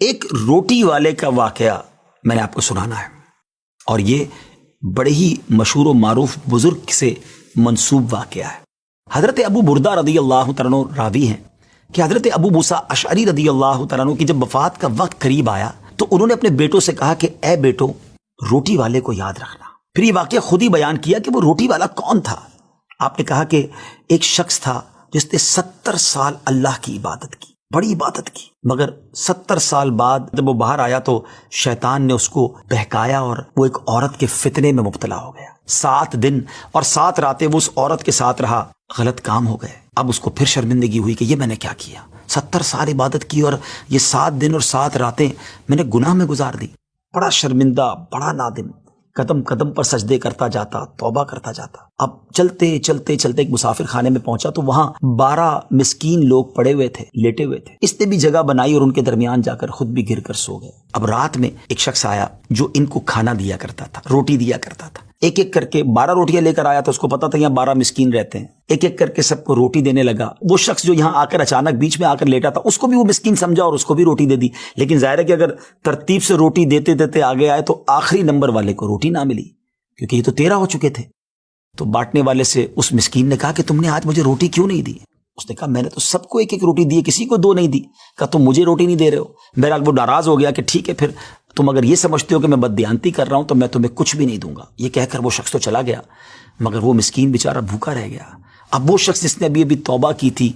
ایک روٹی والے کا واقعہ میں نے آپ کو سنانا ہے، اور یہ بڑے ہی مشہور و معروف بزرگ سے منسوب واقعہ ہے۔ حضرت ابو بردہ رضی اللہ تعالیٰ عنہ راوی ہیں کہ حضرت ابو موسیٰ اشعری رضی اللہ تعالیٰ عنہ کی جب وفات کا وقت قریب آیا تو انہوں نے اپنے بیٹوں سے کہا کہ اے بیٹو، روٹی والے کو یاد رکھنا۔ پھر یہ واقعہ خود ہی بیان کیا کہ وہ روٹی والا کون تھا۔ آپ نے کہا کہ ایک شخص تھا جس نے 70 سال اللہ کی عبادت کی، بڑی عبادت کی، مگر 70 سال بعد جب وہ باہر آیا تو شیطان نے اس کو بہکایا اور وہ ایک عورت کے فتنے میں مبتلا ہو گیا۔ 7 دن اور 7 راتیں وہ اس عورت کے ساتھ رہا، غلط کام ہو گئے۔ اب اس کو پھر شرمندگی ہوئی کہ یہ میں نے کیا کیا، 70 سال عبادت کی اور یہ 7 دن اور 7 راتیں میں نے گناہ میں گزار دی۔ بڑا شرمندہ، بڑا نادم، قدم قدم پر سجدے کرتا جاتا، توبہ کرتا جاتا۔ اب چلتے چلتے چلتے ایک مسافر خانے میں پہنچا تو وہاں 12 مسکین لوگ پڑے ہوئے تھے، لیٹے ہوئے تھے۔ اس نے بھی جگہ بنائی اور ان کے درمیان جا کر خود بھی گر کر سو گئے۔ اب رات میں ایک شخص آیا جو ان کو کھانا دیا کرتا تھا، روٹی دیا کرتا تھا۔ ایک ایک کر کے 12 روٹیاں لے کر آیا تو اس کو پتا تھا یہاں 12 مسکین رہتے ہیں۔ ایک ایک کر کے سب کو روٹی دینے لگا۔ وہ شخص جو یہاں آ کر اچانک بیچ میں آ کر لیٹا تھا اس کو بھی وہ مسکین سمجھا اور اس کو بھی روٹی دے دی۔ لیکن ظاہر ہے کہ اگر ترتیب سے روٹی دیتے دیتے آگے آئے تو آخری نمبر والے کو روٹی نہ ملی، کیونکہ یہ تو 13 ہو چکے تھے۔ تو بانٹنے والے سے اس مسکین نے کہا کہ تم نے آج مجھے روٹی کیوں نہیں دی؟ اس نے کہا میں نے تو سب کو ایک ایک روٹی دی، کسی کو 2 نہیں دی۔ کہا تم مجھے روٹی نہیں دے رہے ہو۔ بہرحال وہ ناراض ہو گیا کہ ٹھیک ہے، پھر تم اگر یہ سمجھتے ہو کہ میں بددیانتی کر رہا ہوں تو میں تمہیں کچھ بھی نہیں دوں گا۔ یہ کہہ کر وہ شخص تو چلا گیا، مگر وہ مسکین بیچارہ بھوکا رہ گیا۔ اب وہ شخص جس نے ابھی توبہ کی تھی،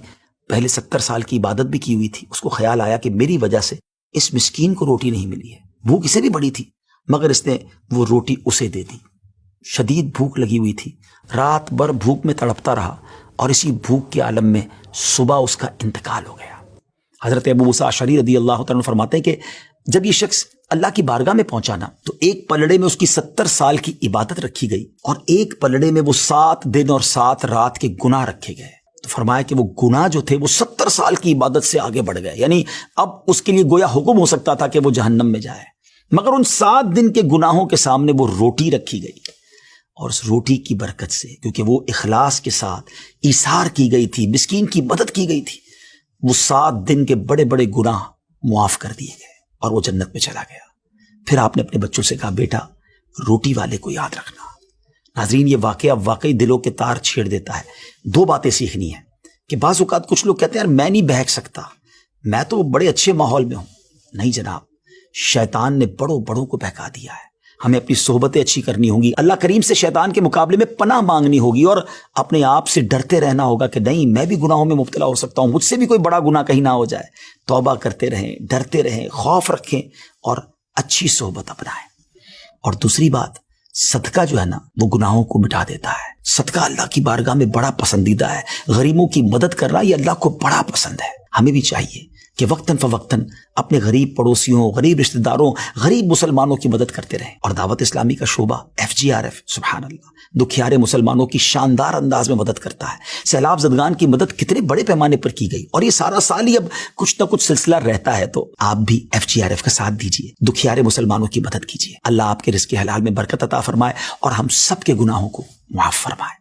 پہلے 70 سال کی عبادت بھی کی ہوئی تھی، اس کو خیال آیا کہ میری وجہ سے اس مسکین کو روٹی نہیں ملی ہے۔ بھوک اسے بھی بڑی تھی مگر اس نے وہ روٹی اسے دے دی۔ شدید بھوک لگی ہوئی تھی، رات بھر بھوک میں تڑپتا رہا اور اسی بھوک کے عالم میں صبح اس کا انتقال ہو گیا۔ حضرت ابو موسیٰ اشعری رضی اللہ تعالیٰ عنہ فرماتے ہیں کہ جب یہ شخص اللہ کی بارگاہ میں پہنچا نا تو ایک پلڑے میں اس کی 70 سال کی عبادت رکھی گئی اور ایک پلڑے میں وہ 7 دن اور 7 رات کے گناہ رکھے گئے۔ تو فرمایا کہ وہ گناہ جو تھے وہ 70 سال کی عبادت سے آگے بڑھ گئے، یعنی اب اس کے لیے گویا حکم ہو سکتا تھا کہ وہ جہنم میں جائے، مگر ان 7 دن کے گناہوں کے سامنے وہ روٹی رکھی گئی، اور اس روٹی کی برکت سے، کیونکہ وہ اخلاص کے ساتھ ایثار کی گئی تھی، مسکین کی مدد کی گئی تھی، وہ 7 دن کے بڑے بڑے گناہ معاف کر دیے گئے اور وہ جنت میں چلا گیا۔ پھر آپ نے اپنے بچوں سے کہا بیٹا روٹی والے کو یاد رکھنا۔ ناظرین، یہ واقعہ واقعی دلوں کے تار چھیڑ دیتا ہے۔ 2 باتیں سیکھنی ہیں کہ بعض اوقات کچھ لوگ کہتے ہیں یار میں نہیں بہک سکتا، میں تو بڑے اچھے ماحول میں ہوں۔ نہیں جناب، شیطان نے بڑوں کو بہکا دیا ہے۔ ہمیں اپنی صحبتیں اچھی کرنی ہوں گی، اللہ کریم سے شیطان کے مقابلے میں پناہ مانگنی ہوگی اور اپنے آپ سے ڈرتے رہنا ہوگا کہ نہیں میں بھی گناہوں میں مبتلا ہو سکتا ہوں، مجھ سے بھی کوئی بڑا گناہ کہیں نہ ہو جائے۔ توبہ کرتے رہیں، ڈرتے رہیں، خوف رکھیں اور اچھی صحبت اپنائیں۔ اور دوسری بات، صدقہ جو ہے نا وہ گناہوں کو مٹا دیتا ہے۔ صدقہ اللہ کی بارگاہ میں بڑا پسندیدہ ہے۔ غریبوں کی مدد کرنا یہ اللہ کو بڑا پسند ہے۔ ہمیں بھی چاہیے کہ وقتاً فوقتاً اپنے غریب پڑوسیوں، غریب رشتہ داروں، غریب مسلمانوں کی مدد کرتے رہیں۔ اور دعوت اسلامی کا شعبہ FGRF سبحان اللہ دکھیارے مسلمانوں کی شاندار انداز میں مدد کرتا ہے۔ سیلاب زدگان کی مدد کتنے بڑے پیمانے پر کی گئی اور یہ سارا سال ہی اب کچھ نہ کچھ سلسلہ رہتا ہے، تو آپ بھی FGRF کا ساتھ دیجیے، دکھیارے مسلمانوں کی مدد کیجیے۔ اللہ آپ کے رزق حلال میں برکت عطا فرمائے اور ہم سب کے گناہوں کو معاف فرمائے۔